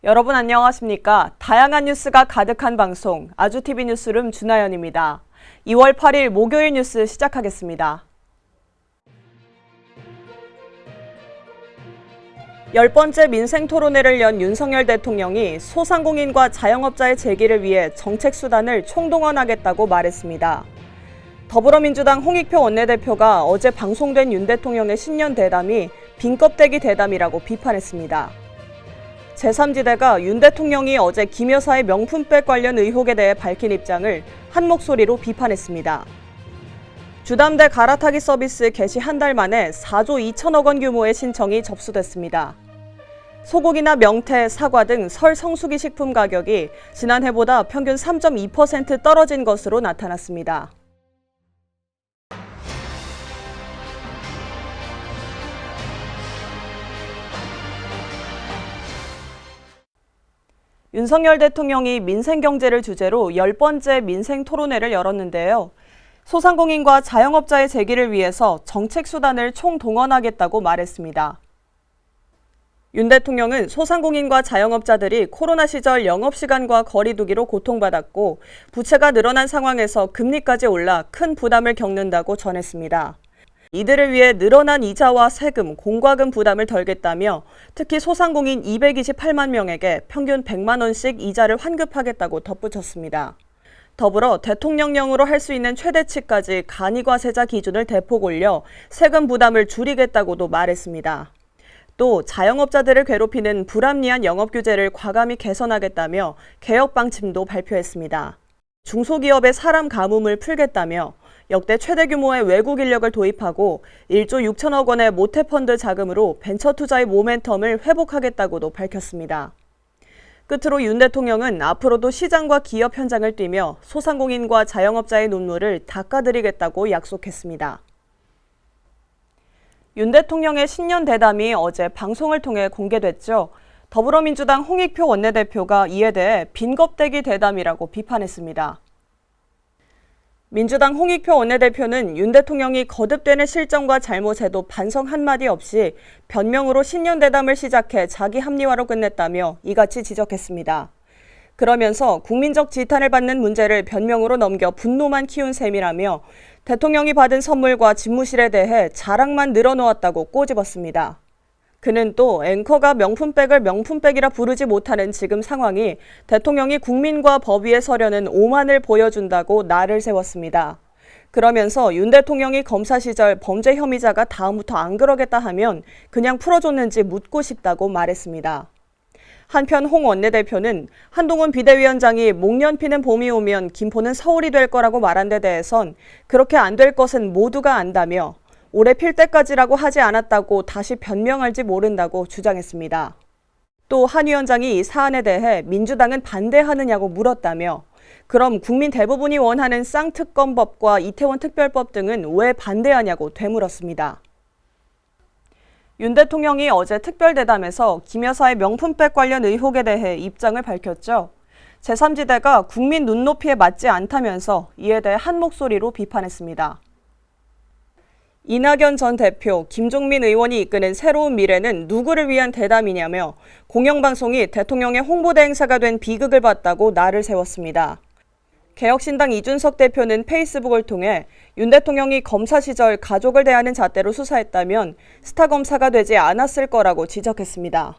여러분 안녕하십니까? 다양한 뉴스가 가득한 방송 아주TV 뉴스룸 준하연입니다. 2월 8일 목요일 뉴스 시작하겠습니다. 10번째 민생토론회를 연 윤석열 대통령이 소상공인과 자영업자의 재기를 위해 정책수단을 총동원하겠다고 말했습니다. 더불어민주당 홍익표 원내대표가 어제 방송된 윤 대통령의 신년 대담이 빈껍데기 대담이라고 비판했습니다. 제3지대가 윤 대통령이 어제 김 여사의 명품백 관련 의혹에 대해 밝힌 입장을 한 목소리로 비판했습니다. 주담대 갈아타기 서비스 개시 한 달 만에 4조 2천억 원 규모의 신청이 접수됐습니다. 소고기나 명태, 사과 등 설 성수기 식품 가격이 지난해보다 평균 3.2% 떨어진 것으로 나타났습니다. 윤석열 대통령이 민생경제를 주제로 10번째 민생토론회를 열었는데요. 소상공인과 자영업자의 재기를 위해서 정책수단을 총동원하겠다고 말했습니다. 윤 대통령은 소상공인과 자영업자들이 코로나 시절 영업시간과 거리두기로 고통받았고 부채가 늘어난 상황에서 금리까지 올라 큰 부담을 겪는다고 전했습니다. 이들을 위해 늘어난 이자와 세금, 공과금 부담을 덜겠다며 특히 소상공인 228만 명에게 평균 100만 원씩 이자를 환급하겠다고 덧붙였습니다. 더불어 대통령령으로 할 수 있는 최대치까지 간이과세자 기준을 대폭 올려 세금 부담을 줄이겠다고도 말했습니다. 또 자영업자들을 괴롭히는 불합리한 영업규제를 과감히 개선하겠다며 개혁 방침도 발표했습니다. 중소기업의 사람 가뭄을 풀겠다며 역대 최대 규모의 외국 인력을 도입하고 1조 6천억 원의 모태펀드 자금으로 벤처 투자의 모멘텀을 회복하겠다고도 밝혔습니다. 끝으로 윤 대통령은 앞으로도 시장과 기업 현장을 뛰며 소상공인과 자영업자의 눈물을 닦아드리겠다고 약속했습니다. 윤 대통령의 신년 대담이 어제 방송을 통해 공개됐죠. 더불어민주당 홍익표 원내대표가 이에 대해 빈껍데기 대담이라고 비판했습니다. 민주당 홍익표 원내대표는 윤 대통령이 거듭되는 실정과 잘못에도 반성 한마디 없이 변명으로 신년 대담을 시작해 자기 합리화로 끝냈다며 이같이 지적했습니다. 그러면서 국민적 지탄을 받는 문제를 변명으로 넘겨 분노만 키운 셈이라며 대통령이 받은 선물과 집무실에 대해 자랑만 늘어놓았다고 꼬집었습니다. 그는 또 앵커가 명품백을 명품백이라 부르지 못하는 지금 상황이 대통령이 국민과 법 위에 서려는 오만을 보여준다고 날을 세웠습니다. 그러면서 윤 대통령이 검사 시절 범죄 혐의자가 다음부터 안 그러겠다 하면 그냥 풀어줬는지 묻고 싶다고 말했습니다. 한편 홍 원내대표는 한동훈 비대위원장이 목련 피는 봄이 오면 김포는 서울이 될 거라고 말한 데 대해선 그렇게 안 될 것은 모두가 안다며 올해 필 때까지라고 하지 않았다고 다시 변명할지 모른다고 주장했습니다. 또 한 위원장이 이 사안에 대해 민주당은 반대하느냐고 물었다며 그럼 국민 대부분이 원하는 쌍특검법과 이태원 특별법 등은 왜 반대하냐고 되물었습니다. 윤 대통령이 어제 특별대담에서 김 여사의 명품백 관련 의혹에 대해 입장을 밝혔죠. 제3지대가 국민 눈높이에 맞지 않다면서 이에 대해 한 목소리로 비판했습니다. 이낙연 전 대표, 김종민 의원이 이끄는 새로운 미래는 누구를 위한 대담이냐며 공영방송이 대통령의 홍보대 행사가 된 비극을 봤다고 날을 세웠습니다. 개혁신당 이준석 대표는 페이스북을 통해 윤 대통령이 검사 시절 가족을 대하는 잣대로 수사했다면 스타 검사가 되지 않았을 거라고 지적했습니다.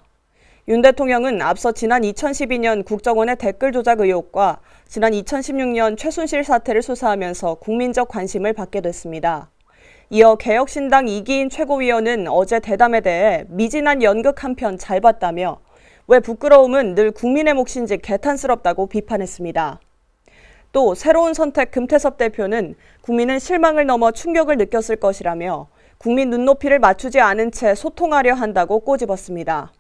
윤 대통령은 앞서 지난 2012년 국정원의 댓글 조작 의혹과 지난 2016년 최순실 사태를 수사하면서 국민적 관심을 받게 됐습니다. 이어 개혁신당 이기인 최고위원은 어제 대담에 대해 미진한 연극 한 편 잘 봤다며 왜 부끄러움은 늘 국민의 몫인지 개탄스럽다고 비판했습니다. 또 새로운 선택 금태섭 대표는 국민은 실망을 넘어 충격을 느꼈을 것이라며 국민 눈높이를 맞추지 않은 채 소통하려 한다고 꼬집었습니다.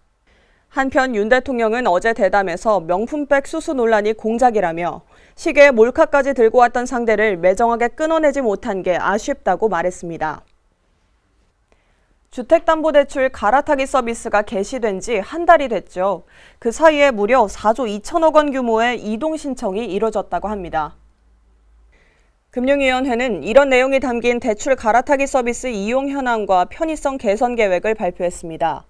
한편 윤 대통령은 어제 대담에서 명품백 수수 논란이 공작이라며 시계에 몰카까지 들고 왔던 상대를 매정하게 끊어내지 못한 게 아쉽다고 말했습니다. 주택담보대출 갈아타기 서비스가 개시된 지 한 달이 됐죠. 그 사이에 무려 4조 2천억 원 규모의 이동 신청이 이뤄졌다고 합니다. 금융위원회는 이런 내용이 담긴 대출 갈아타기 서비스 이용 현황과 편의성 개선 계획을 발표했습니다.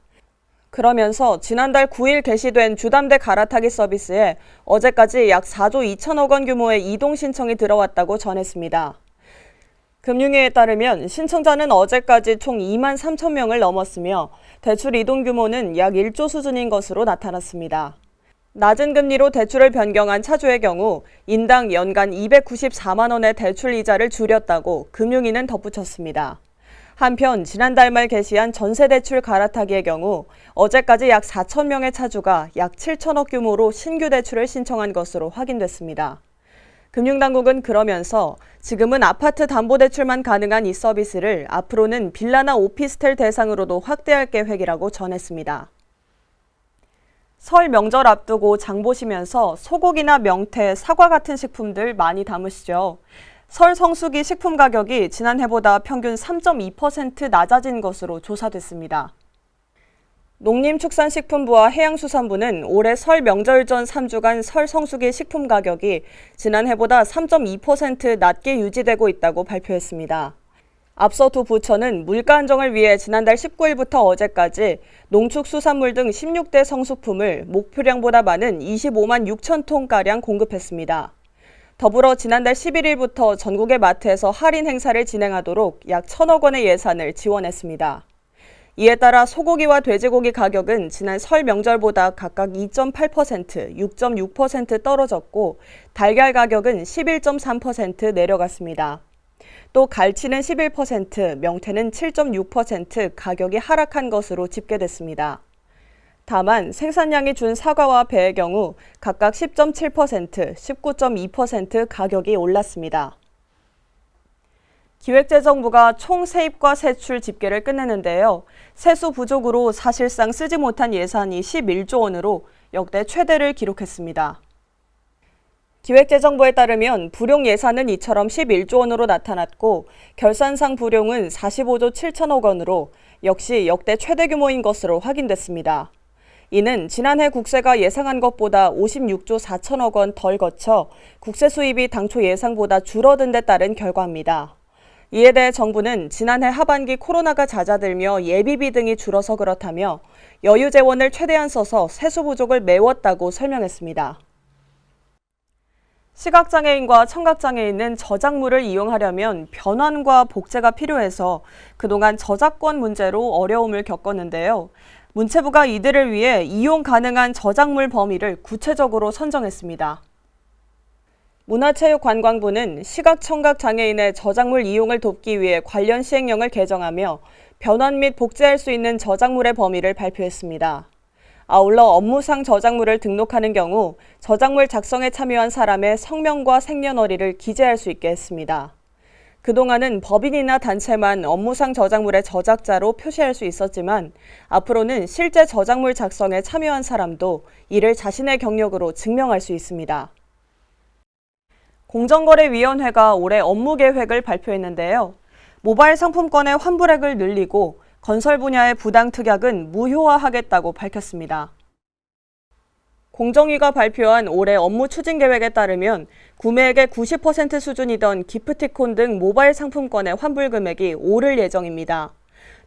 그러면서 지난달 9일 개시된 주담대 갈아타기 서비스에 어제까지 약 4조 2천억 원 규모의 이동 신청이 들어왔다고 전했습니다. 금융위에 따르면 신청자는 어제까지 총 2만 3천 명을 넘었으며 대출 이동 규모는 약 1조 수준인 것으로 나타났습니다. 낮은 금리로 대출을 변경한 차주의 경우 인당 연간 294만 원의 대출 이자를 줄였다고 금융위는 덧붙였습니다. 한편 지난달 말 개시한 전세대출 갈아타기의 경우 어제까지 약 4천 명의 차주가 약 7천억 규모로 신규 대출을 신청한 것으로 확인됐습니다. 금융당국은 그러면서 지금은 아파트 담보대출만 가능한 이 서비스를 앞으로는 빌라나 오피스텔 대상으로도 확대할 계획이라고 전했습니다. 설 명절 앞두고 장 보시면서 소고기나 명태, 사과 같은 식품들 많이 담으시죠. 설 성수기 식품 가격이 지난해보다 평균 3.2% 낮아진 것으로 조사됐습니다. 농림축산식품부와 해양수산부는 올해 설 명절 전 3주간 설 성수기 식품 가격이 지난해보다 3.2% 낮게 유지되고 있다고 발표했습니다. 앞서 두 부처는 물가 안정을 위해 지난달 19일부터 어제까지 농축수산물 등 16대 성수품을 목표량보다 많은 25만 6천 톤가량 공급했습니다. 더불어 지난달 11일부터 전국의 마트에서 할인 행사를 진행하도록 약 1,000억 원의 예산을 지원했습니다. 이에 따라 소고기와 돼지고기 가격은 지난 설 명절보다 각각 2.8%, 6.6% 떨어졌고 달걀 가격은 11.3% 내려갔습니다. 또 갈치는 11%, 명태는 7.6% 가격이 하락한 것으로 집계됐습니다. 다만 생산량이 준 사과와 배의 경우 각각 10.7%, 19.2% 가격이 올랐습니다. 기획재정부가 총 세입과 세출 집계를 끝내는데요. 세수 부족으로 사실상 쓰지 못한 예산이 11조 원으로 역대 최대를 기록했습니다. 기획재정부에 따르면 불용 예산은 이처럼 11조 원으로 나타났고 결산상 불용은 45조 7천억 원으로 역시 역대 최대 규모인 것으로 확인됐습니다. 이는 지난해 국세가 예상한 것보다 56조 4천억 원 덜 거쳐 국세 수입이 당초 예상보다 줄어든 데 따른 결과입니다. 이에 대해 정부는 지난해 하반기 코로나가 잦아들며 예비비 등이 줄어서 그렇다며 여유 재원을 최대한 써서 세수 부족을 메웠다고 설명했습니다. 시각장애인과 청각장애인은 저작물을 이용하려면 변환과 복제가 필요해서 그동안 저작권 문제로 어려움을 겪었는데요. 문체부가 이들을 위해 이용 가능한 저작물 범위를 구체적으로 선정했습니다. 문화체육관광부는 시각청각장애인의 저작물 이용을 돕기 위해 관련 시행령을 개정하며 변환 및 복제할 수 있는 저작물의 범위를 발표했습니다. 아울러 업무상 저작물을 등록하는 경우 저작물 작성에 참여한 사람의 성명과 생년월일을 기재할 수 있게 했습니다. 그동안은 법인이나 단체만 업무상 저작물의 저작자로 표시할 수 있었지만 앞으로는 실제 저작물 작성에 참여한 사람도 이를 자신의 경력으로 증명할 수 있습니다. 공정거래위원회가 올해 업무 계획을 발표했는데요. 모바일 상품권의 환불액을 늘리고 건설 분야의 부당 특약은 무효화하겠다고 밝혔습니다. 공정위가 발표한 올해 업무 추진 계획에 따르면 구매액의 90% 수준이던 기프티콘 등 모바일 상품권의 환불 금액이 오를 예정입니다.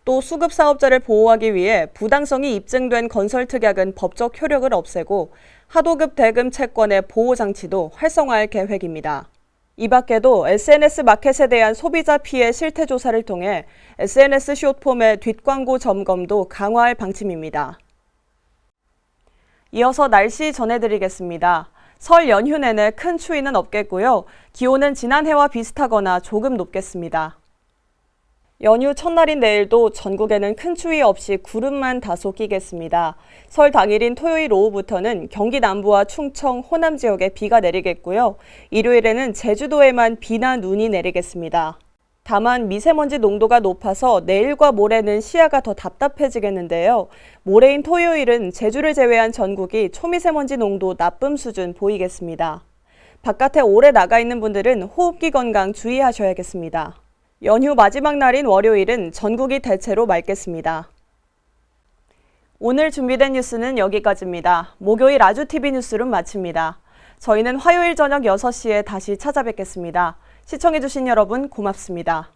또 수급 사업자를 보호하기 위해 부당성이 입증된 건설 특약은 법적 효력을 없애고 하도급 대금 채권의 보호 장치도 활성화할 계획입니다. 이 밖에도 SNS 마켓에 대한 소비자 피해 실태 조사를 통해 SNS 숏폼의 뒷광고 점검도 강화할 방침입니다. 이어서 날씨 전해드리겠습니다. 설 연휴 내내 큰 추위는 없겠고요. 기온은 지난해와 비슷하거나 조금 높겠습니다. 연휴 첫날인 내일도 전국에는 큰 추위 없이 구름만 다소 끼겠습니다. 설 당일인 토요일 오후부터는 경기 남부와 충청, 호남 지역에 비가 내리겠고요. 일요일에는 제주도에만 비나 눈이 내리겠습니다. 다만 미세먼지 농도가 높아서 내일과 모레는 시야가 더 답답해지겠는데요. 모레인 토요일은 제주를 제외한 전국이 초미세먼지 농도 나쁨 수준 보이겠습니다. 바깥에 오래 나가 있는 분들은 호흡기 건강 주의하셔야겠습니다. 연휴 마지막 날인 월요일은 전국이 대체로 맑겠습니다. 오늘 준비된 뉴스는 여기까지입니다. 목요일 아주TV 뉴스룸 마칩니다. 저희는 화요일 저녁 6시에 다시 찾아뵙겠습니다. 시청해주신 여러분 고맙습니다.